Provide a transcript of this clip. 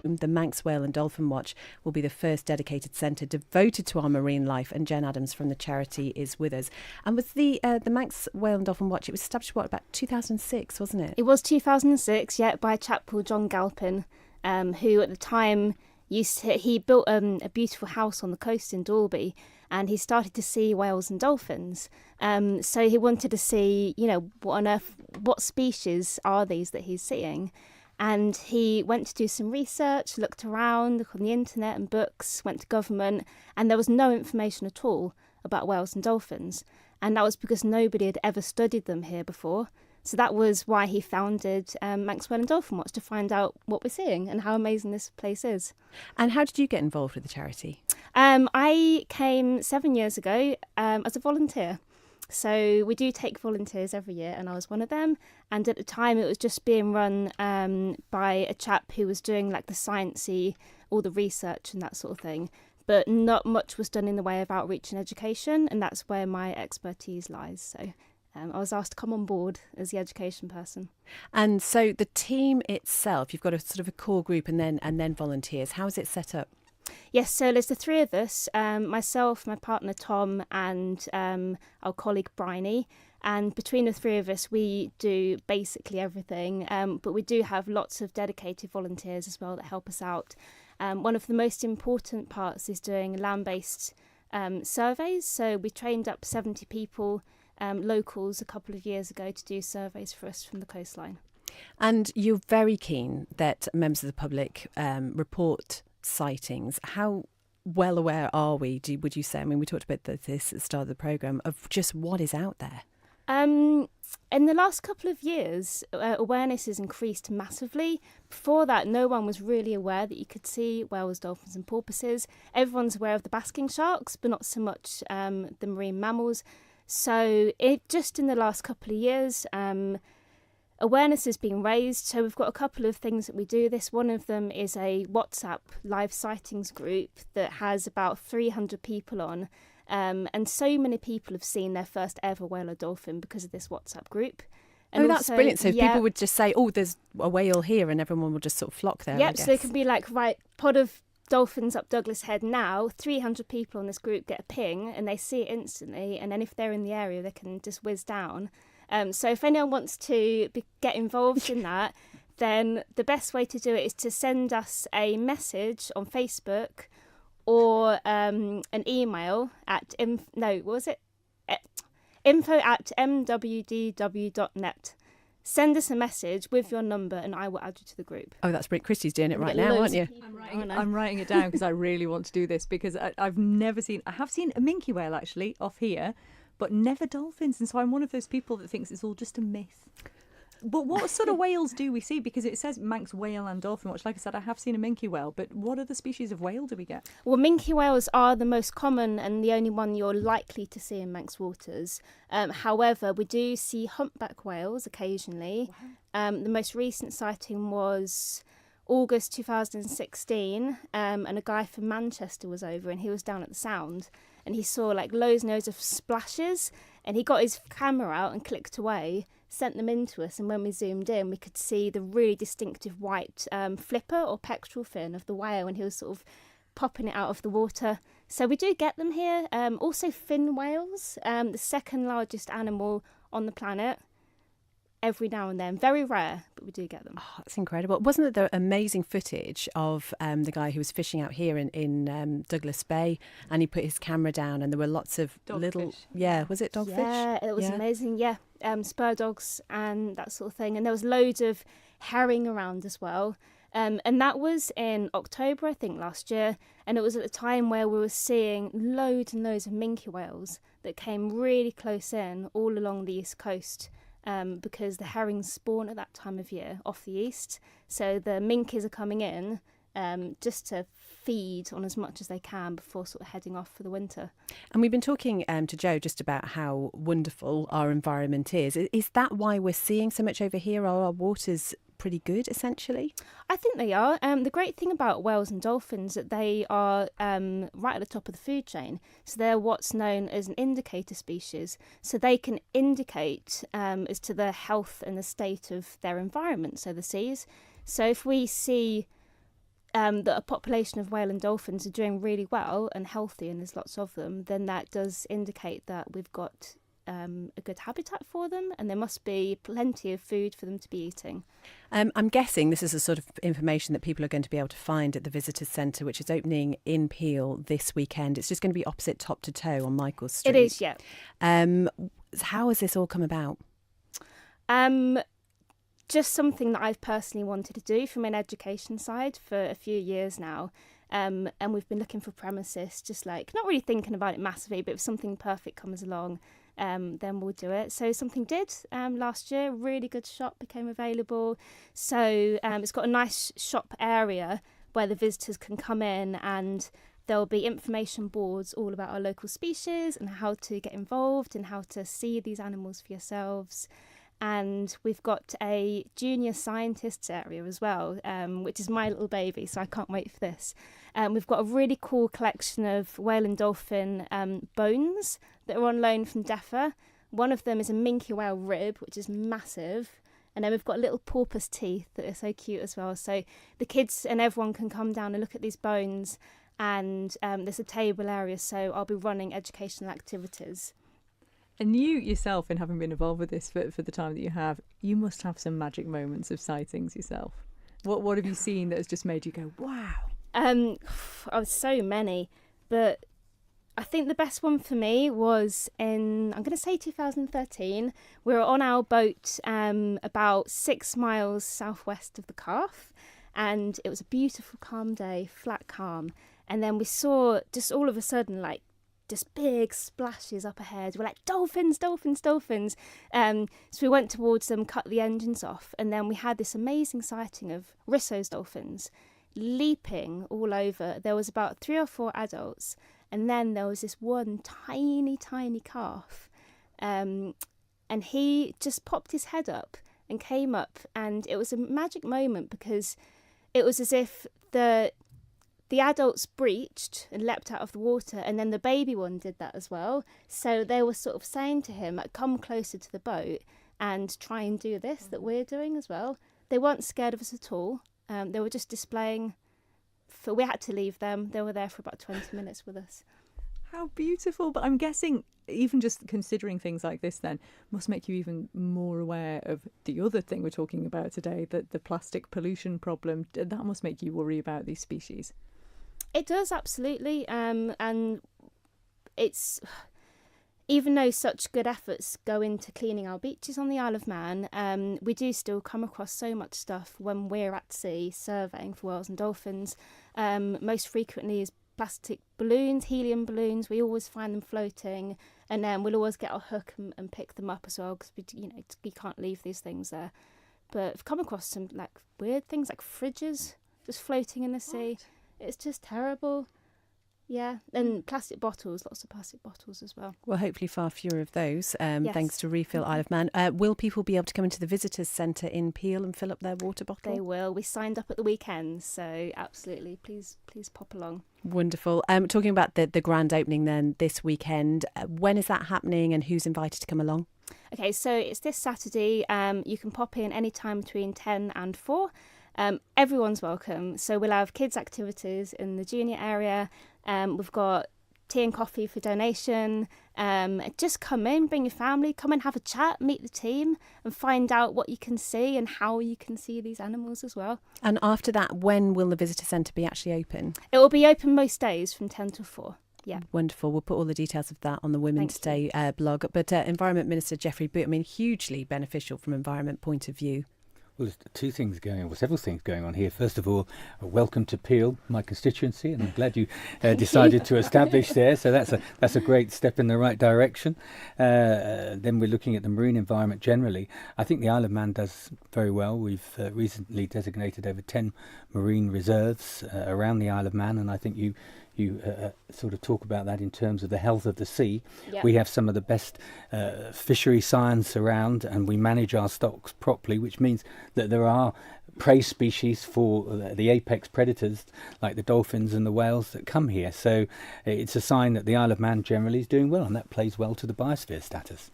The Manx Whale and Dolphin Watch will be the first dedicated centre devoted to our marine life, and Jen Adams from the charity is with us. And was the Manx Whale and Dolphin Watch, it was established, about 2006, wasn't it? It was 2006, yeah, by a chap called John Galpin, who at the time he built a beautiful house on the coast in Dalby, and he started to see whales and dolphins. So he wanted to see, what species are these that he's seeing? And he went to do some research, looked around, looked on the internet and books, went to government, and there was no information at all about whales and dolphins. And that was because nobody had ever studied them here before. So that was why he founded Manx Whale and Dolphin Watch, to find out what we're seeing and how amazing this place is. And how did you get involved with the charity? I came 7 years ago as a volunteer. So we do take volunteers every year, and I was one of them. And at the time, it was just being run by a chap who was doing like the sciencey, all the research and that sort of thing. But not much was done in the way of outreach and education, and that's where my expertise lies. So I was asked to come on board as the education person. And so the team itself, you've got a sort of a core group and then volunteers. How is it set up? Yes, so there's the three of us, myself, my partner Tom, and our colleague Bryony. And between the three of us, we do basically everything. But we do have lots of dedicated volunteers as well that help us out. One of the most important parts is doing land-based surveys. So we trained up 70 people, locals, a couple of years ago to do surveys for us from the coastline. And you're very keen that members of the public report sightings. How well aware are we, would you say? I mean, we talked about this at the start of the programme, of just what is out there. In the last couple of years, awareness has increased massively. Before that, no one was really aware that you could see whales, dolphins and porpoises. Everyone's aware of the basking sharks, but not so much the marine mammals. So just in the last couple of years, awareness is being raised. So we've got a couple of things that we do this. One of them is a WhatsApp live sightings group that has about 300 people on. And so many people have seen their first ever whale or dolphin because of this WhatsApp group. And that's brilliant. So people would just say, there's a whale here, and everyone will just sort of flock there. Yep, so it can be like, right, pod of dolphins up Douglas Head now, 300 people in this group get a ping and they see it instantly. And then if they're in the area, they can just whiz down. So if anyone wants to get involved in that, then the best way to do it is to send us a message on Facebook or an email at info@mwdw.net. Send us a message with your number and I will add you to the group. Oh, that's brilliant. Christy's doing it right now, aren't you? I'm writing it down because I really want to do this, because I have seen a minke whale actually off here, but never dolphins. And so I'm one of those people that thinks it's all just a myth. But what sort of whales do we see? Because it says Manx Whale and Dolphin Watch. Like I said, I have seen a minke whale, but what other species of whale do we get? Well, minke whales are the most common and the only one you're likely to see in Manx waters. However, we do see humpback whales occasionally. Wow. The most recent sighting was August 2016, and a guy from Manchester was over and he was down at the Sound and he saw like loads and loads of splashes, and he got his camera out and clicked away, sent them in to us, and when we zoomed in we could see the really distinctive white flipper or pectoral fin of the whale, and he was sort of popping it out of the water. So we do get them here. Also fin whales, the second largest animal on the planet. Every now and then, very rare, but we do get them. Oh, that's incredible. Wasn't there amazing footage of the guy who was fishing out here in Douglas Bay, and he put his camera down and there were lots of little... Yeah, was it dogfish? Yeah, it was amazing, yeah. Spur dogs and that sort of thing. And there was loads of herring around as well. And that was in October, I think, last year. And it was at the time where we were seeing loads and loads of minke whales that came really close in all along the east coast. Because the herrings spawn at that time of year off the east. So the minkies are coming in just to feed on as much as they can before sort of heading off for the winter. And we've been talking to Jo just about how wonderful our environment is. Is that why we're seeing so much over here? Are our waters pretty good, essentially? I think they are. The great thing about whales and dolphins is that they are right at the top of the food chain. So they're what's known as an indicator species. So they can indicate as to the health and the state of their environment, so the seas. So if we see that a population of whale and dolphins are doing really well and healthy, and there's lots of them, then that does indicate that we've got a good habitat for them, and there must be plenty of food for them to be eating. I'm guessing this is the sort of information that people are going to be able to find at the Visitors Centre, which is opening in Peel this weekend. It's just going to be opposite Top to Toe on Michael Street. It is, yeah. How has this all come about? Just something that I've personally wanted to do from an education side for a few years now. And we've been looking for premises, just like not really thinking about it massively, but if something perfect comes along, then we'll do it. So something did last year. Really good shop became available. So it's got a nice shop area where the visitors can come in, and there'll be information boards all about our local species and how to get involved and how to see these animals for yourselves. And we've got a junior scientists area as well, which is my little baby, so I can't wait for this. We've got a really cool collection of whale and dolphin bones that are on loan from DEFA. One of them is a minke whale rib, which is massive. And then we've got little porpoise teeth that are so cute as well. So the kids and everyone can come down and look at these bones. And there's a table area, so I'll be running educational activities. And you yourself, in having been involved with this for the time that you have, you must have some magic moments of sightings yourself. What have you seen that has just made you go, wow? So many, but I think the best one for me was in, I'm going to say 2013. We were on our boat about 6 miles southwest of the Calf, and it was a beautiful calm day, flat calm. And then we saw just all of a sudden like just big splashes up ahead. We're like, dolphins, dolphins, dolphins. So we went towards them, cut the engines off, and then we had this amazing sighting of Risso's dolphins leaping all over. There was about 3 or 4 adults, and then there was this one tiny, tiny calf. And he just popped his head up and came up, and it was a magic moment because it was as if the adults breached and leapt out of the water, and then the baby one did that as well. So they were sort of saying to him, like, come closer to the boat and try and do this that we're doing as well. They weren't scared of us at all. They were just displaying. We had to leave them. They were there for about 20 minutes with us. How beautiful. But I'm guessing even just considering things like this then must make you even more aware of the other thing we're talking about today, the plastic pollution problem. That must make you worry about these species. It does, absolutely. And it's, even though such good efforts go into cleaning our beaches on the Isle of Man, we do still come across so much stuff when we're at sea surveying for whales and dolphins. Most frequently is plastic balloons, helium balloons. We always find them floating, and then we'll always get our hook and pick them up as well, because we can't leave these things there. But I've come across some like weird things like fridges just floating in the sea. It's just terrible. Yeah, and plastic bottles, lots of plastic bottles as well. Well, hopefully far fewer of those, Yes. thanks to Refill Isle of Man. Will people be able to come into the Visitors Centre in Peel and fill up their water bottle? They will. We signed up at the weekend, so absolutely, please pop along. Wonderful. Talking about the grand opening then this weekend, when is that happening and who's invited to come along? Okay, so it's this Saturday. You can pop in any time between 10 and 4. Everyone's welcome. So we'll have kids' activities in the junior area. We've got tea and coffee for donation. Just come in, bring your family, come and have a chat, meet the team and find out what you can see and how you can see these animals as well. And after that, when will the Visitor Centre be actually open? It will be open most days from 10 till 4. Yeah. Wonderful. We'll put all the details of that on the Women's Day blog. But Environment Minister Geoffrey Boot, hugely beneficial from environment point of view. Well, there's several things going on here. First of all, welcome to Peel, my constituency, and I'm glad you decided to establish there. So that's a great step in the right direction. Then we're looking at the marine environment generally. I think the Isle of Man does very well. We've recently designated over 10 marine reserves around the Isle of Man, and I think you sort of talk about that in terms of the health of the sea. Yep. We have some of the best fishery science around, and we manage our stocks properly, which means that there are prey species for the apex predators like the dolphins and the whales that come here. So it's a sign that the Isle of Man generally is doing well, and that plays well to the biosphere status.